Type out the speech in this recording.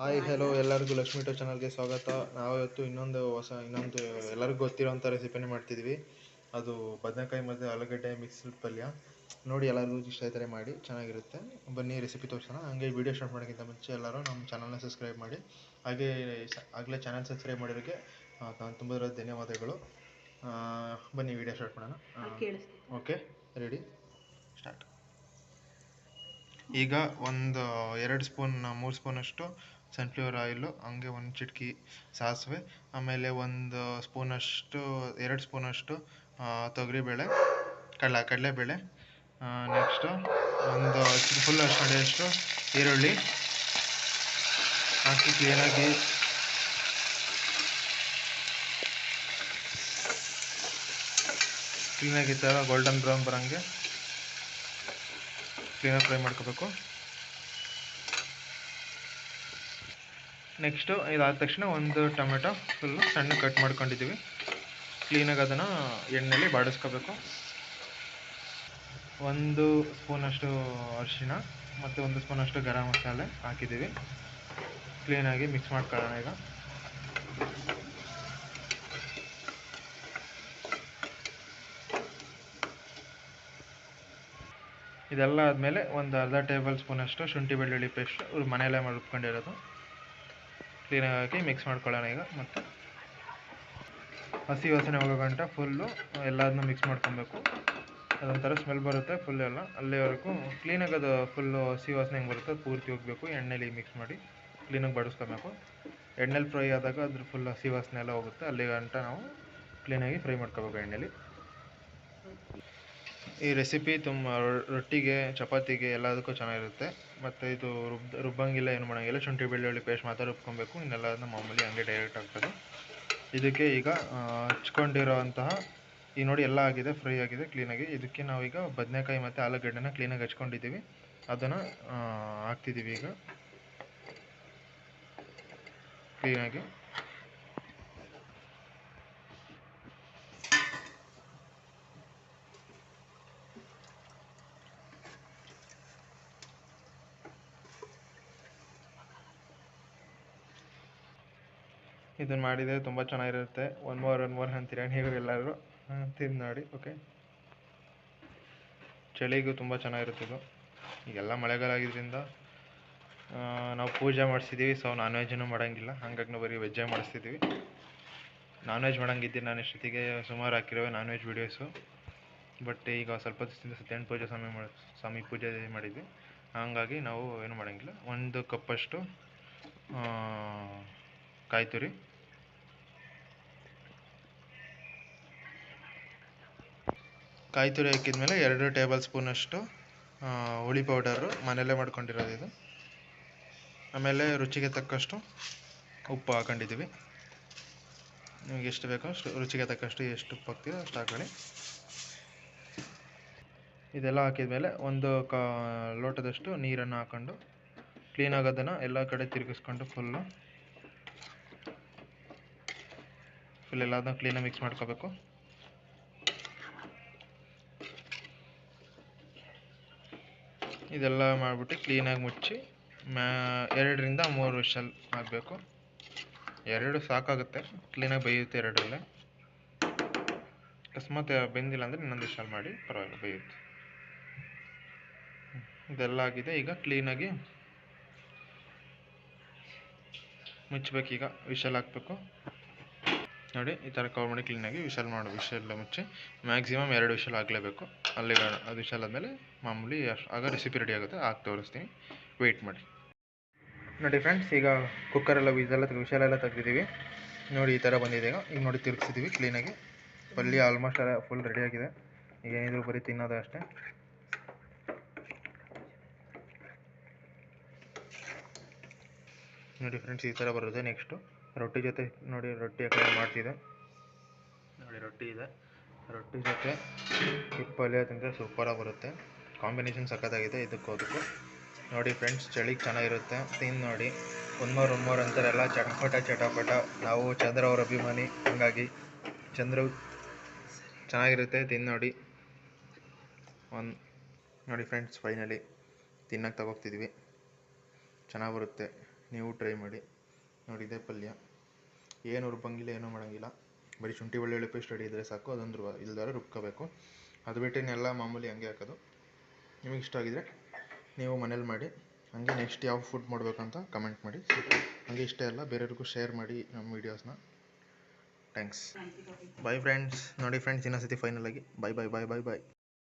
Hi hello ಎಲ್ಲರಿಗೂ Lakshmi to ಚಾನಲ್ಗೆ ಸ್ವಾಗತ. ನಾವು ಇವತ್ತು ಇನ್ನೊಂದು ಎಲ್ಲರಿಗೂ ಗೊತ್ತಿರೋಂಥ ರೆಸಿಪಿನೇ ಮಾಡ್ತಿದ್ವಿ. ಅದು ಬದನೆಕಾಯಿ ಮತ್ತು ಆಲೂಗಡ್ಡೆ ಮಿಕ್ಸ್ಡ್ ಪಲ್ಯ. ನೋಡಿ ಎಲ್ಲರಿಗೂ ಇಷ್ಟ ಈ ಥರ ಮಾಡಿ ಚೆನ್ನಾಗಿರುತ್ತೆ. ಬನ್ನಿ ರೆಸಿಪಿ ತೋರಿಸೋಣ. ಹಾಗೆ ವಿಡಿಯೋ ಸ್ಟಾರ್ಟ್ ಮಾಡೋಕ್ಕಿಂತ ಮುಂಚೆ ಎಲ್ಲರೂ ನಮ್ಮ ಚಾನಲ್ನ ಸಬ್ಸ್ಕ್ರೈಬ್ ಮಾಡಿ. ಹಾಗೆ ಆಗಲೇ ಚಾನಲ್ ಸಬ್ಸ್ಕ್ರೈಬ್ ಮಾಡಿರೋಕ್ಕೆ ನಾನು ತುಂಬ ಧನ್ಯವಾದಗಳು. ಬನ್ನಿ ವಿಡಿಯೋ ಸ್ಟಾರ್ಟ್ ಮಾಡೋಣ. Okay, ready, start. ಈಗ ಒಂದು 3 ಸ್ಪೂನಷ್ಟು ಸನ್ಫ್ಲವರ್ ಆಯಿಲು, ಹಂಗೆ ಒಂದು ಚಿಟಕಿ ಸಾಸಿವೆ, ಆಮೇಲೆ ಒಂದು ಸ್ಪೂನಷ್ಟು 2 ಸ್ಪೂನಷ್ಟು ತೊಗರಿಬೇಳೆ, ಕಡಲೆಬೇಳೆ, ನೆಕ್ಸ್ಟು ಒಂದು ಫುಲ್ ಅಷ್ಟು ಈರುಳ್ಳಿ ಹಾಕಿ ಕ್ಲೀನಾಗಿ ಈ ಥರ ಗೋಲ್ಡನ್ ಬ್ರೌನ್ ಬರೋಂಗೆ ಕ್ಲೀನಾಗಿ ಫ್ರೈ ಮಾಡ್ಕೋಬೇಕು. ನೆಕ್ಸ್ಟು ಇದಾದ ತಕ್ಷಣ ಒಂದು ಟೊಮೆಟೊ ಫುಲ್ಲು ಸಣ್ಣ ಕಟ್ ಮಾಡ್ಕೊಂಡಿದ್ದೀವಿ. ಕ್ಲೀನಾಗಿ ಅದನ್ನು ಎಣ್ಣೆಯಲ್ಲಿ ಬಾಡಿಸ್ಕೋಬೇಕು. 1 ಸ್ಪೂನಷ್ಟು ಅರಿಶಿಣ ಮತ್ತು 1 ಸ್ಪೂನಷ್ಟು ಗರಂ ಮಸಾಲೆ ಹಾಕಿದ್ದೀವಿ. ಕ್ಲೀನಾಗಿ ಮಿಕ್ಸ್ ಮಾಡ್ಕೊಳ್ಳೋಣ. ಈಗ ಇದೆಲ್ಲ ಆದಮೇಲೆ ಒಂದು ಅರ್ಧ ಟೇಬಲ್ ಸ್ಪೂನಷ್ಟು ಶುಂಠಿ ಬೆಳ್ಳುಳ್ಳಿ ಪೇಸ್ಟ್ ಮನೆಯಲ್ಲೇ ರುಬ್ಕೊಂಡಿರೋದು ಕ್ಲೀನಾಗಿ ಮಿಕ್ಸ್ ಮಾಡ್ಕೊಳ್ಳೋಣ. ಈಗ ಮತ್ತು ಹಸಿ ವಾಸನೆ ಹೋಗೋ ಗಂಟ ಫುಲ್ಲು ಎಲ್ಲದನ್ನೂ ಮಿಕ್ಸ್ ಮಾಡ್ಕೊಬೇಕು. ಅದೊಂಥರ ಸ್ಮೆಲ್ ಬರುತ್ತೆ ಫುಲ್ ಎಲ್ಲ, ಅಲ್ಲಿವರೆಗೂ ಕ್ಲೀನಾಗಿ ಅದು ಫುಲ್ಲು ಹಸಿ ವಾಸನೆ ಹೆಂಗೆ ಬರುತ್ತೆ ಅದು ಪೂರ್ತಿ ಹೋಗಬೇಕು. ಎಣ್ಣೆಲಿ ಮಿಕ್ಸ್ ಮಾಡಿ ಕ್ಲೀನಾಗಿ ಬಡಿಸ್ಕೊಬೇಕು. ಎಣ್ಣೆಲಿ ಫ್ರೈ ಆದಾಗ ಅದ್ರ ಫುಲ್ ಹಸಿ ವಾಸನೆ ಎಲ್ಲ ಹೋಗುತ್ತೆ. ಅಲ್ಲಿ ಗಂಟ ನಾವು ಕ್ಲೀನಾಗಿ ಫ್ರೈ ಮಾಡ್ಕೋಬೇಕು ಎಣ್ಣೆಲಿ. ಈ ರೆಸಿಪಿ ರೊಟ್ಟಿಗೆ, ಚಪಾತಿಗೆ ಎಲ್ಲದಕ್ಕೂ ಚೆನ್ನಾಗಿರುತ್ತೆ. ಮತ್ತು ಇದು ರುಬ್ಬಂಗಿಲ್ಲ, ಏನು ಮಾಡೋಂಗಿಲ್ಲ. ಶುಂಠಿ ಬೆಳ್ಳುಳ್ಳಿ ಪೇಸ್ಟ್ ಮಾತ್ರ ರುಬ್ಕೊಬೇಕು. ಇನ್ನೆಲ್ಲದನ್ನ ಮಾಮೂಲಿ ಹಂಗೆ ಡೈರೆಕ್ಟ್ ಆಗ್ತದೆ. ಇದಕ್ಕೆ ಈಗ ಹಚ್ಕೊಂಡಿರೋ ಅಂತಹ ಈಗ ನೋಡಿ ಎಲ್ಲ ಆಗಿದೆ, ಫ್ರೈ ಆಗಿದೆ ಕ್ಲೀನಾಗಿ. ಇದಕ್ಕೆ ನಾವೀಗ ಬದನೆಕಾಯಿ ಮತ್ತು ಆಲೂಗಡ್ಡೆನ ಕ್ಲೀನಾಗಿ ಹಚ್ಕೊಂಡಿದ್ದೀವಿ, ಅದನ್ನು ಹಾಕ್ತಿದ್ದೀವಿ ಈಗ ಕ್ಲೀನಾಗಿ. ಇದನ್ನು ಮಾಡಿದರೆ ತುಂಬ ಚೆನ್ನಾಗಿರುತ್ತೆ. ಒನ್ ಮೋರ್ ಅಂತೀರ ನೀವು ಎಲ್ಲರೂ ತಿಂದು ನೋಡಿ. ಓಕೆ, ಚಳಿಗೂ ತುಂಬ ಚೆನ್ನಾಗಿರುತ್ತೆ ಇದು. ಈಗೆಲ್ಲ ಮಳೆಗಾಲ ಆಗಿದ್ದರಿಂದ ನಾವು ಪೂಜೆ ಮಾಡಿಸಿದ್ದೀವಿ, ಸೊ ನಾನ್ ವೆಜ್ಜನ್ನು ಮಾಡೋಂಗಿಲ್ಲ. ಹಾಗಾಗಿ ನಾವು ಬರೀ ವೆಜ್ಜೇ ಮಾಡಿಸ್ತಿದ್ದೀವಿ. ನಾನ್ ವೆಜ್ ಮಾಡೋಂಗಿದ್ದೀನಿ ನಾನು ಇಷ್ಟೊತ್ತಿಗೆ ಸುಮಾರು ಹಾಕಿರೋ ನಾನ್ ವೆಜ್ ವೀಡಿಯೋಸು. ಬಟ್ ಈಗ ಸ್ವಲ್ಪ ದಿವಸದಿಂದ ಸತ್ಯನಾರಾಯಣ ಸ್ವಾಮಿ ಪೂಜೆ ಮಾಡಿದ್ವಿ, ಹಾಗಾಗಿ ನಾವು ಏನು ಮಾಡೋಂಗಿಲ್ಲ. 1 ಕಪ್ಪಷ್ಟು ಕಾಯಿ ತುರಿ, ಹಾಕಿದ್ಮೇಲೆ 2 ಟೇಬಲ್ ಸ್ಪೂನಷ್ಟು ಹುಳಿ ಪೌಡರು ಮನೆಯಲ್ಲೇ ಮಾಡ್ಕೊಂಡಿರೋದು ಇದು. ಆಮೇಲೆ ರುಚಿಗೆ ತಕ್ಕಷ್ಟು ಉಪ್ಪು ಹಾಕೊಂಡಿದ್ದೀವಿ. ನಿಮಗೆ ಎಷ್ಟು ಬೇಕೋ ಅಷ್ಟು ರುಚಿಗೆ ತಕ್ಕಷ್ಟು ಎಷ್ಟು ಉಪ್ಪು ಹಾಕ್ತೀರೋ ಅಷ್ಟು ಹಾಕೊಳ್ಳಿ. ಇದೆಲ್ಲ ಹಾಕಿದ್ಮೇಲೆ 1 ಲೋಟದಷ್ಟು ನೀರನ್ನು ಹಾಕ್ಕೊಂಡು ಕ್ಲೀನಾಗಿ ಅದನ್ನು ಎಲ್ಲ ಕಡೆ ತಿರುಗಿಸ್ಕೊಂಡು ಫುಲ್ ಎಲ್ಲದನ್ನ ಕ್ಲೀನಾಗಿ ಮಿಕ್ಸ್ ಮಾಡ್ಕೋಬೇಕು. ಇದೆಲ್ಲ ಮಾಡಿಬಿಟ್ಟು ಕ್ಲೀನಾಗಿ ಮುಚ್ಚಿ 2 ರಿಂದ 3 ವಿಷಲ್ ಆಗಬೇಕು. 2 ಸಾಕಾಗುತ್ತೆ, ಕ್ಲೀನಾಗಿ ಬೇಯುತ್ತೆ 2ರಲ್ಲೇ. ಅಕಸ್ಮಾತ್ ಬೆಂದಿಲ್ಲ ಅಂದರೆ ಇನ್ನೊಂದು ವಿಷಲ್ ಮಾಡಿ, ಪರವಾಗಿಲ್ಲ, ಬೇಯುತ್ತೆ. ಇದೆಲ್ಲ ಆಗಿದೆ. ಈಗ ಕ್ಲೀನಾಗಿ ಮುಚ್ಚಬೇಕೀಗ, ವಿಷಲ್ ಹಾಕಬೇಕು. ನೋಡಿ ಈ ಥರ ಕವರ್ ಮಾಡಿ ಕ್ಲೀನಾಗಿ ವಿಷಲ್ ಮುಚ್ಚಿ ಮ್ಯಾಕ್ಸಿಮಮ್ 2 ವಿಷಲ್ ಆಗಲೇಬೇಕು. ಅಲ್ಲಿ ಅದು ವಿಷಲ್ ಆದಮೇಲೆ ಮಾಮೂಲಿ ಆಗ ರೆಸಿಪಿ ರೆಡಿ ಆಗುತ್ತೆ. ಹಾಕಿ ತೋರಿಸ್ತೀನಿ, ವೆಯ್ಟ್ ಮಾಡಿ. ನೋಡಿ ಫ್ರೆಂಡ್ಸ್, ಈಗ ಕುಕ್ಕರೆಲ್ಲ ವಿಷಲೆಲ್ಲ ತೆಗೆದಿದ್ದೀವಿ. ನೋಡಿ ಈ ಥರ ಬಂದಿದೆ. ಈಗ ನೋಡಿ ತಿರುಗಿಸಿದ್ದೀವಿ ಕ್ಲೀನಾಗಿ. ಪಲ್ಯ ಆಲ್ಮೋಸ್ಟ್ ಫುಲ್ ರೆಡಿಯಾಗಿದೆ. ಈಗ ಏನಿದ್ರು ಬರೀ ತಿನ್ನೋದು ಅಷ್ಟೇ. ನೋಡಿ ಫ್ರೆಂಡ್ಸ್, ಈ ಥರ ಬರುತ್ತೆ. ನೆಕ್ಸ್ಟು ರೊಟ್ಟಿ ಜೊತೆ ನೋಡಿ, ರೊಟ್ಟಿ ಮಾಡ್ತಿದೆ ನೋಡಿ, ರೊಟ್ಟಿ ಇದೆ. ರೊಟ್ಟಿ ಜೊತೆ ಈ ಪಲ್ಯ ತಿಂದರೆ ಸೂಪರಾಗಿ ಬರುತ್ತೆ. ಕಾಂಬಿನೇಷನ್ ಸಖತ್ತಾಗಿದೆ ಇದಕ್ಕೂ ಅದಕ್ಕೂ. ನೋಡಿ ಫ್ರೆಂಡ್ಸ್, ಚಳಿಗೆ ಚೆನ್ನಾಗಿರುತ್ತೆ, ತಿಂದು ನೋಡಿ. ಒನ್ ಮೋರ್ ಅಂತಾರೆಲ್ಲ ಚಟಪಟ. ನಾವು ಚಂದ್ರ ಅವ್ರ ಅಭಿಮಾನಿ, ಹಾಗಾಗಿ ಚಂದ್ರು ಚೆನ್ನಾಗಿರುತ್ತೆ, ತಿಂದು ನೋಡಿ. ನೋಡಿ ಫ್ರೆಂಡ್ಸ್, ಫೈನಲಿ ತಿನ್ನಕ್ಕೆ ತಗೋಗ್ತಿದ್ವಿ. ಚೆನ್ನಾಗಿ ಬರುತ್ತೆ. ನೀವು ಟ್ರೈ ಮಾಡಿ. ನೋಡಿ ಇದೇ ಪಲ್ಯ, ಏನು ರುಬ್ಬಂಗಿಲ್ಲ, ಏನೂ ಮಾಡೋಂಗಿಲ್ಲ. ಬರೀ ಶುಂಠಿ ಬೆಳ್ಳುಳ್ಳಿ ಪೇಸ್ಟ್ ರೆಡಿ ಇದ್ದರೆ ಸಾಕು. ಅದೊಂದು ಇಲ್ದಾರೆ ರುಬ್ಕೋಬೇಕು. ಅದು ಬಿಟ್ಟಿನೆಲ್ಲ ಮಾಮೂಲಿ ಹಂಗೆ ಹಾಕೋದು. ನಿಮಗೆ ಇಷ್ಟ ಆಗಿದರೆ ನೀವು ಮನೇಲಿ ಮಾಡಿ. ಹಾಗೆ ನೆಕ್ಸ್ಟ್ ಯಾವ ಫುಡ್ ಮಾಡಬೇಕಂತ ಕಮೆಂಟ್ ಮಾಡಿ. ಹಾಗೆ ಇಷ್ಟ ಎಲ್ಲ ಬೇರೆಯವ್ರಿಗೂ ಶೇರ್ ಮಾಡಿ ನಮ್ಮ ವೀಡಿಯೋಸ್ನ. ಥ್ಯಾಂಕ್ಸ್. Bye friends. ನೋಡಿ ಫ್ರೆಂಡ್ಸ್, ಇನ್ನೊಂದು ಸತಿ ಫೈನಲ್ ಆಗಿ ಬಾಯ್ ಬಾಯ್ ಬಾಯ್ ಬಾಯ್ ಬಾಯ್.